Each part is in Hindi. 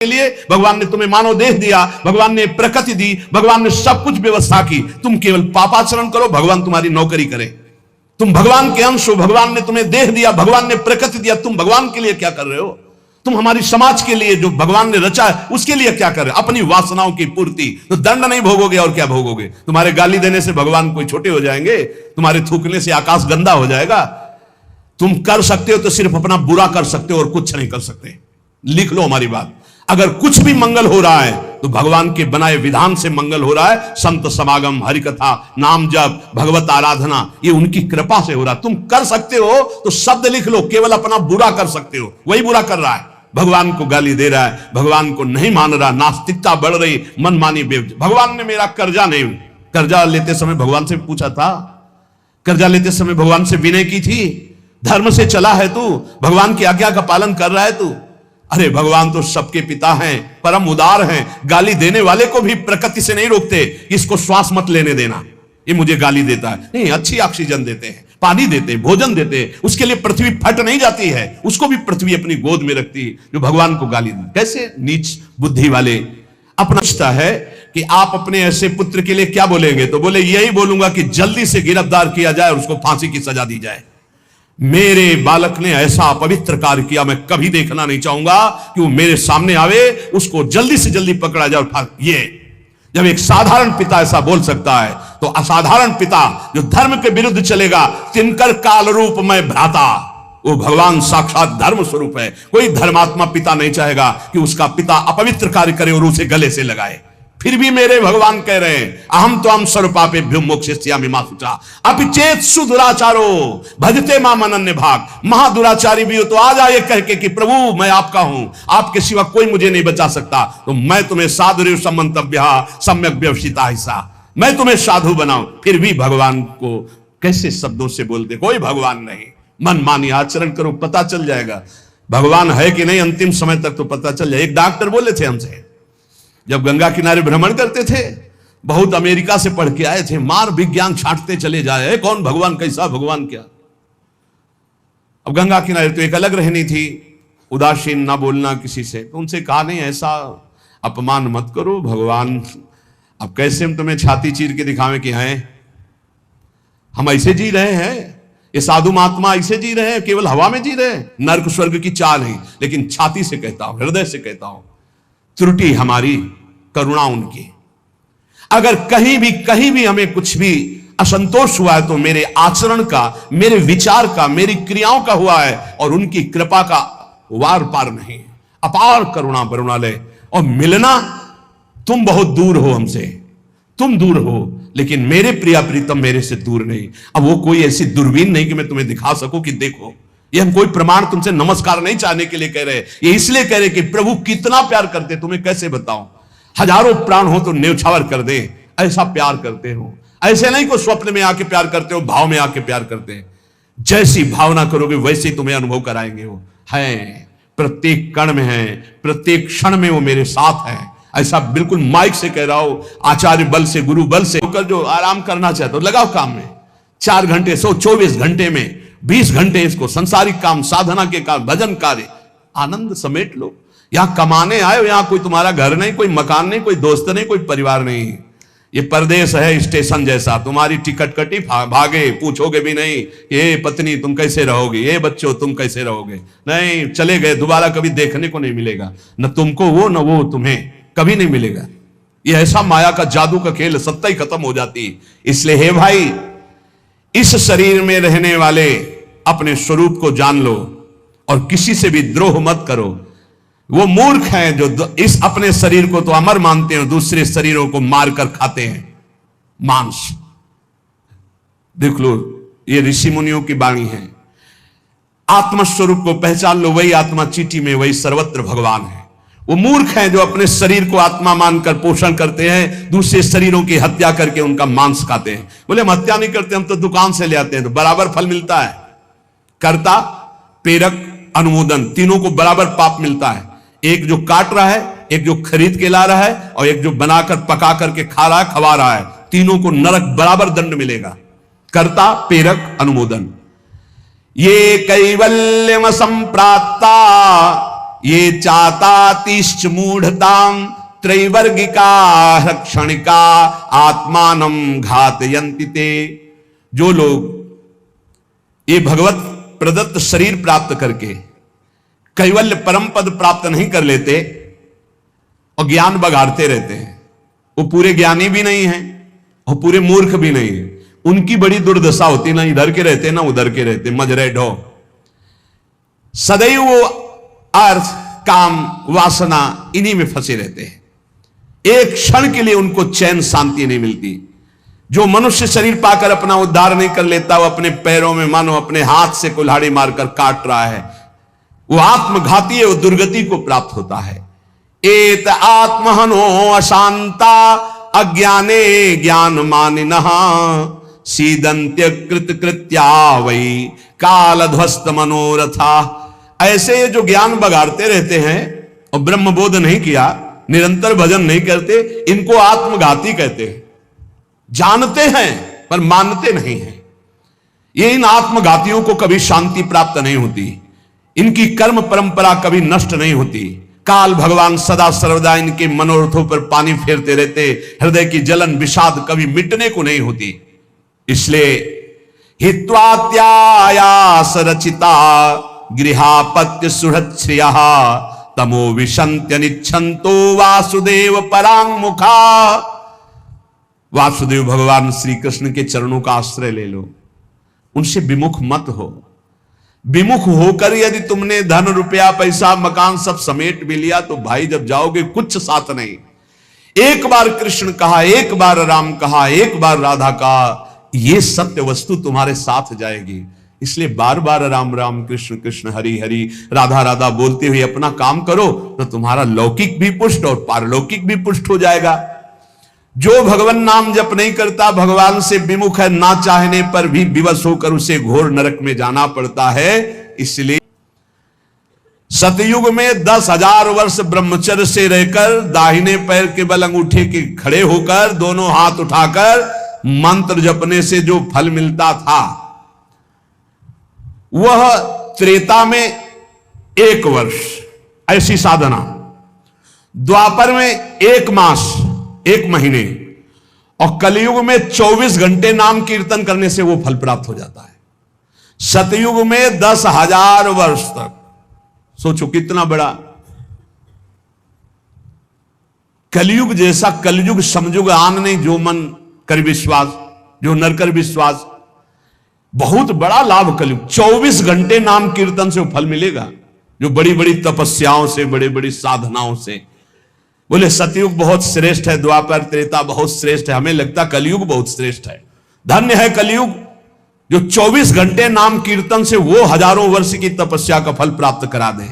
के लिए भगवान ने तुम्हें मानव देह दिया, भगवान ने प्रकृति दी, भगवान ने सब कुछ व्यवस्था की। तुम केवल पापाचरण करो, भगवान तुम्हारी नौकरी करे। तुम भगवान के अंश हो, भगवान ने तुम्हें देह दिया, भगवान ने प्रकृति दिया, तुम भगवान के लिए क्या कर रहे हो? तुम हमारी समाज के लिए जो भगवान ने रचा है उसके लिए क्या कर रहे हो? अपनी वासनाओं की पूर्ति। तो दंड नहीं भोगोगे और क्या भोगोगे? तुम्हारे गाली देने से भगवान कोई छोटे हो जाएंगे? तुम्हारे थूकने से आकाश गंदा हो जाएगा? तुम कर सकते हो तो सिर्फ अपना बुरा कर सकते हो और कुछ नहीं कर सकते। लिख लो हमारी बात। अगर कुछ भी मंगल हो रहा है तो भगवान के बनाए विधान से मंगल हो रहा है। संत समागम, हरिकथा, नाम जप, भगवत आराधना, ये उनकी कृपा से हो रहा है। तुम कर सकते हो तो शब्द लिख लो, केवल अपना बुरा कर सकते हो। वही बुरा कर रहा है, भगवान को गाली दे रहा है, भगवान को नहीं मान रहा, नास्तिकता बढ़ रही, मनमानी बेवजह। भगवान ने मेरा कर्जा नहीं, कर्जा लेते समय भगवान से पूछा था? कर्जा लेते समय भगवान से विनय की थी? धर्म से चला है तू? भगवान की आज्ञा का पालन कर रहा है तू? अरे भगवान तो सबके पिता हैं, परम उदार हैं। गाली देने वाले को भी प्रकृति से नहीं रोकते, इसको श्वास मत लेने देना, ये मुझे गाली देता है। नहीं, अच्छी ऑक्सीजन देते हैं, पानी देते हैं, भोजन देते हैं, उसके लिए पृथ्वी फट नहीं जाती है, उसको भी पृथ्वी अपनी गोद में रखती है, जो भगवान को गाली दे। कैसे नीच बुद्धि वाले। अपना रिश्ता है कि आप अपने ऐसे पुत्र के लिए क्या बोलेंगे? तो बोले यही बोलूंगा कि जल्दी से गिरफ्तार किया जाए और उसको फांसी की सजा दी जाए। मेरे बालक ने ऐसा अपवित्र कार्य किया, मैं कभी देखना नहीं चाहूंगा कि वो मेरे सामने आवे, उसको जल्दी से जल्दी पकड़ा जाए। और ये जब एक साधारण पिता ऐसा बोल सकता है तो असाधारण पिता जो धर्म के विरुद्ध चलेगा, तिनकर काल रूप में भ्राता, वो भगवान साक्षात धर्म स्वरूप है। कोई धर्मात्मा पिता नहीं चाहेगा कि उसका पिता अपवित्र कार्य करे और उसे गले से लगाए। फिर भी मेरे भगवान कह रहे हैं, अहम तो हम सर्वपापेभ्यो मोक्षयिष्यामि मा शुचा अपि चेत सुदुराचारो भजते माम अनन्य भाग। महादुराचारी भी हो तो आ जाए कह के कि प्रभु मैं आपका हूं, आपके सिवा कोई मुझे नहीं बचा सकता, तो मैं तुम्हें साधु समंतव्य सम्यक व्यवसिता हिस्सा, मैं तुम्हें साधु बनाऊं। फिर भी भगवान को कैसे शब्दों से बोलते? कोई भगवान नहीं। मन मानी आचरण करो, पता चल जाएगा भगवान है कि नहीं। अंतिम समय तक तो पता चल जाए। एक डॉक्टर बोले थे हमसे, जब गंगा किनारे भ्रमण करते थे, बहुत अमेरिका से पढ़ के आए थे, मार विज्ञान छांटते चले जाए, कौन भगवान, कैसा भगवान, क्या। अब गंगा किनारे तो एक अलग रहनी थी, उदासीन ना बोलना किसी से। तो उनसे कहा नहीं, ऐसा अपमान मत करो, भगवान अब कैसे हम तुम्हें छाती चीर के दिखावें कि हैं हम ऐसे जी रहे हैं, ये साधु महात्मा ऐसे जी रहे हैं, केवल हवा में जी रहे हैं, नर्क स्वर्ग की चाल नहीं। लेकिन छाती से कहता हूं, हृदय से कहता हूं, त्रुटि हमारी, करुणा उनकी। अगर कहीं भी हमें कुछ भी असंतोष हुआ है तो मेरे आचरण का, मेरे विचार का, मेरी क्रियाओं का हुआ है, और उनकी कृपा का वार पार नहीं। अपार करुणा बरुणालय। और मिलना, तुम बहुत दूर हो हमसे, तुम दूर हो, लेकिन मेरे प्रिया प्रीतम मेरे से दूर नहीं। अब वो कोई ऐसी दूरबीन नहीं कि मैं तुम्हें दिखा सकूं कि देखो। ये हम कोई प्रमाण तुमसे नमस्कार नहीं चाहने के लिए कह रहे, ये इसलिए कह रहे कि प्रभु कितना प्यार करते, तुम्हें कैसे बताऊं। हजारों प्राण हो तो न्यौछावर कर दे, ऐसा प्यार करते हो। ऐसे नहीं को स्वप्न में आके प्यार करते हो, भाव में आके प्यार करते हैं। जैसी भावना करोगे वैसे तुम्हें अनुभव कराएंगे। वो है, प्रत्येक कण में है, प्रत्येक क्षण में वो मेरे साथ है। ऐसा बिल्कुल माइक से कह रहा हो, आचार्य बल से, गुरु बल से होकर जो आराम करना चाहते हो लगाओ काम में। 4 घंटे 124 घंटे में 20 घंटे इसको संसारिक काम, साधना के काम, भजन कार्य, आनंद समेट लो। यहां कमाने आए हो, यहां कोई तुम्हारा घर नहीं, कोई मकान नहीं, कोई दोस्त नहीं, कोई परिवार नहीं। ये परदेश है, स्टेशन जैसा। तुम्हारी टिकट कटी, भागे, पूछोगे भी नहीं, ये पत्नी तुम कैसे रहोगे, ये बच्चों तुम कैसे रहोगे। नहीं, चले गए, दोबारा कभी देखने को नहीं मिलेगा, न तुमको वो न वो तुम्हें, कभी नहीं मिलेगा। ये ऐसा माया का जादू का खेल, सत्ता ही खत्म हो जाती है। इसलिए हे भाई, इस शरीर में रहने वाले अपने स्वरूप को जान लो और किसी से भी द्रोह मत करो। वो मूर्ख हैं जो इस अपने शरीर को तो अमर मानते हैं, दूसरे शरीरों को मारकर खाते हैं मांस। देख लो, ये ऋषि मुनियों की वाणी है। आत्मस्वरूप को पहचान लो, वही आत्मा चीटी में, वही सर्वत्र भगवान है। वो मूर्ख हैं जो अपने शरीर को आत्मा मानकर पोषण करते हैं, दूसरे शरीरों की हत्या करके उनका मांस खाते हैं। बोले हम हत्या नहीं करते, हम तो दुकान से ले आते हैं, तो बराबर फल मिलता है। कर्ता, प्रेरक, अनुमोदन, तीनों को बराबर पाप मिलता है। एक जो काट रहा है, एक जो खरीद के ला रहा है, और एक जो बनाकर पका करके खा रहा है, खवा रहा है, तीनों को नरक बराबर दंड मिलेगा। कर्ता, प्रेरक, अनुमोदन। ये कैवल्यम संप्राप्ता ये चातातिश्च मूढ़ताम त्रैवर्गिका क्षणिका आत्मानम घातयन्ति ते। जो लोग ये भगवत प्रदत्त शरीर प्राप्त करके कैवल्य परम पद प्राप्त नहीं कर लेते और ज्ञान बगाड़ते रहते हैं, वो पूरे ज्ञानी भी नहीं है और पूरे मूर्ख भी नहीं है। उनकी बड़ी दुर्दशा होती, ना इधर के रहते ना उधर के रहते, मजरे ढो। सदैव वो अर्थ काम वासना इन्हीं में फंसे रहते हैं। एक क्षण के लिए उनको चैन शांति नहीं मिलती। जो मनुष्य शरीर पाकर अपना उद्धार नहीं कर लेता, वो अपने पैरों में मानो अपने हाथ से कुल्हाड़ी मारकर काट रहा है, वो आत्मघाती है, वो दुर्गति को प्राप्त होता है। एत आत्महनो अशांता अज्ञाने ज्ञान मानिनः सीदंत्य कृत कृत्या वही कालध्वस्त मनोरथा। ऐसे जो ज्ञान बगाड़ते रहते हैं और ब्रह्म बोध नहीं किया, निरंतर भजन नहीं करते, इनको आत्मघाती कहते हैं। जानते हैं पर मानते नहीं हैं। ये इन आत्मघातियों को कभी शांति प्राप्त नहीं होती, इनकी कर्म परंपरा कभी नष्ट नहीं होती। काल भगवान सदा सर्वदा इनके मनोरथों पर पानी फेरते रहते, हृदय की जलन विषाद कभी मिटने को नहीं होती। इसलिए हित्वात्यायास रचिता गृहापत्य सुहृच्छ्रियः तमो विशन्त्य निच्छन्तो वासुदेव परांग मुखा। वासुदेव भगवान श्री कृष्ण के चरणों का आश्रय ले लो, उनसे विमुख मत हो। विमुख होकर यदि तुमने धन रुपया पैसा मकान सब समेट भी लिया तो भाई जब जाओगे कुछ साथ नहीं। एक बार कृष्ण कहा, एक बार राम कहा, एक बार राधा कहा, ये सत्य वस्तु तुम्हारे साथ जाएगी। इसलिए बार बार राम राम कृष्ण कृष्ण हरि हरि राधा राधा बोलते हुए अपना काम करो तो तुम्हारा लौकिक भी पुष्ट और पारलौकिक भी पुष्ट हो जाएगा। जो भगवान नाम जप नहीं करता, भगवान से विमुख है, ना चाहने पर भी विवश होकर उसे घोर नरक में जाना पड़ता है। इसलिए सतयुग में 10,000 वर्ष ब्रह्मचर्य से रहकर दाहिने पैर के बल अंगूठे के खड़े होकर दोनों हाथ उठाकर मंत्र जपने से जो फल मिलता था, वह त्रेता में 1 वर्ष ऐसी साधना, द्वापर में 1 मास 1 महीने और कलयुग में 24 घंटे नाम कीर्तन करने से वो फल प्राप्त हो जाता है। सतयुग में 10,000 वर्ष तक, सोचो कितना बड़ा। कलयुग जैसा कलयुग समझुग आन नहीं, जो मन कर विश्वास, जो नर कर विश्वास। बहुत बड़ा लाभ कलयुग। 24 घंटे नाम कीर्तन से वो फल मिलेगा, जो बड़ी बड़ी तपस्याओं से, बड़ी बड़ी साधनाओं से। बोले सतयुग बहुत श्रेष्ठ है, द्वापर त्रेता बहुत श्रेष्ठ है, हमें लगता कलयुग बहुत श्रेष्ठ है। धन्य है कलयुग जो 24 घंटे नाम कीर्तन से वो हजारों वर्ष की तपस्या का फल प्राप्त करा दे।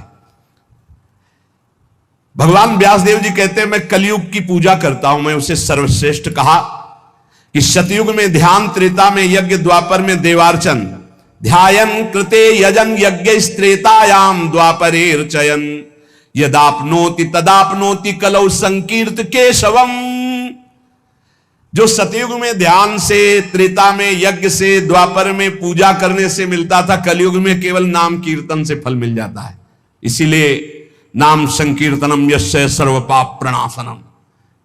भगवान व्यासदेव जी कहते हैं, मैं कलयुग की पूजा करता हूं, मैं उसे सर्वश्रेष्ठ कहा कि सतयुग में ध्यान, त्रेता में यज्ञ, द्वापर में देवार्चन, ध्यायन कृते यजन यज्ञ त्रेतायाम द्वापरेर्चयन यदापनोति तदापनोति कलौ संकीर्त केशवम। जो सतयुग में ध्यान से, त्रेता में यज्ञ से, द्वापर में पूजा करने से मिलता था, कलयुग में केवल नाम कीर्तन से फल मिल जाता है। इसीलिए नाम संकीर्तनम यस्य सर्व पाप प्रणाशनम।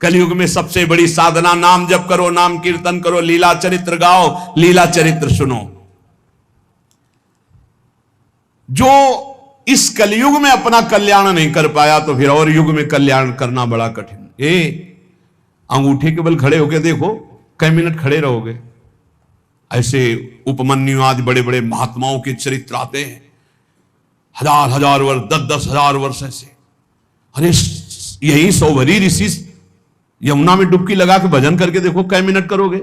कलयुग में सबसे बड़ी साधना नाम जप करो, नाम कीर्तन करो, लीला चरित्र गाओ, लीला चरित्र सुनो। जो इस कलयुग में अपना कल्याण नहीं कर पाया तो फिर और युग में कल्याण करना बड़ा कठिन। अंगूठे के बल खड़े होके देखो, कई मिनट खड़े रहोगे। ऐसे उपमन्यु आदि बड़े बड़े महात्माओं के चरित्र आते हैं, 1000 वर्ष, 10,000 वर्ष ऐसे। अरे यही सौभरी ऋषि यमुना में डुबकी लगा के भजन करके देखो, कई मिनट करोगे।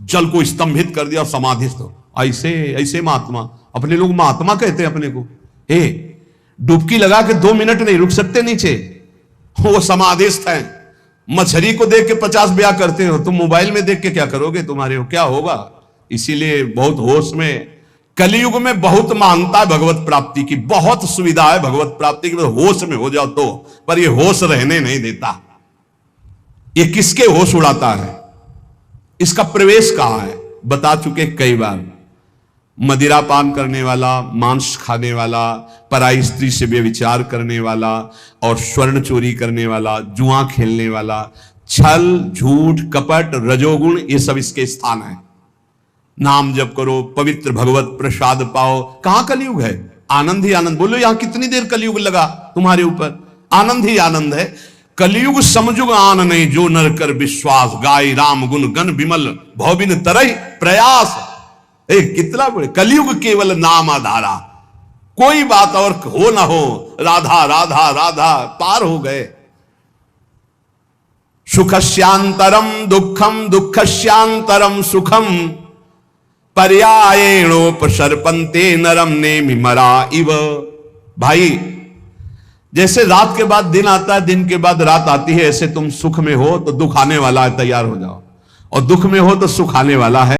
जल को स्तंभित कर दिया, समाधिस्थ हो। ऐसे महात्मा, अपने लोग महात्मा कहते हैं अपने को। डुबकी लगा के 2 मिनट नहीं रुक सकते नीचे, वो समाधिस्थ हैं। मछली को देख के 50 ब्याह करते हो, तुम मोबाइल में देख के क्या करोगे, तुम्हारे हो क्या होगा। इसीलिए बहुत होश में, कलयुग में बहुत महानता है भगवत प्राप्ति की, बहुत सुविधा है भगवत प्राप्ति की। होश में हो जाओ तो, पर ये होश रहने नहीं देता। ये किसके होश उड़ाता है, इसका प्रवेश कहां है, बता चुके कई बार। मदिरा पान करने वाला, मांस खाने वाला, पराई स्त्री से व्यभिचार करने वाला और स्वर्ण चोरी करने वाला, जुआ खेलने वाला, छल, झूठ, कपट, रजोगुण, ये सब इसके स्थान है। नाम जप करो, पवित्र भगवत प्रसाद पाओ। कहां कलयुग है? आनंद ही आनंद। बोलो यहां कितनी देर कलयुग लगा तुम्हारे ऊपर? आनंद ही आनंद है। कलयुग समझुग आन नहीं, जो नर कर विश्वास, गाय राम गुण गण विमल, भौबिन तरह प्रयास। कितना बड़े कलयुग केवल नाम आधारा, कोई बात और हो ना हो, राधा राधा राधा, पार हो गए। सुखस्यांतरम दुखम दुखस्यांतरम सुखम, पर्यायेणोपसर्पन्ते नरम नेमि मरा इव। भाई जैसे रात के बाद दिन आता है, दिन के बाद रात आती है, ऐसे तुम सुख में हो तो दुख आने वाला है, तैयार हो जाओ, और दुख में हो तो सुख आने वाला है।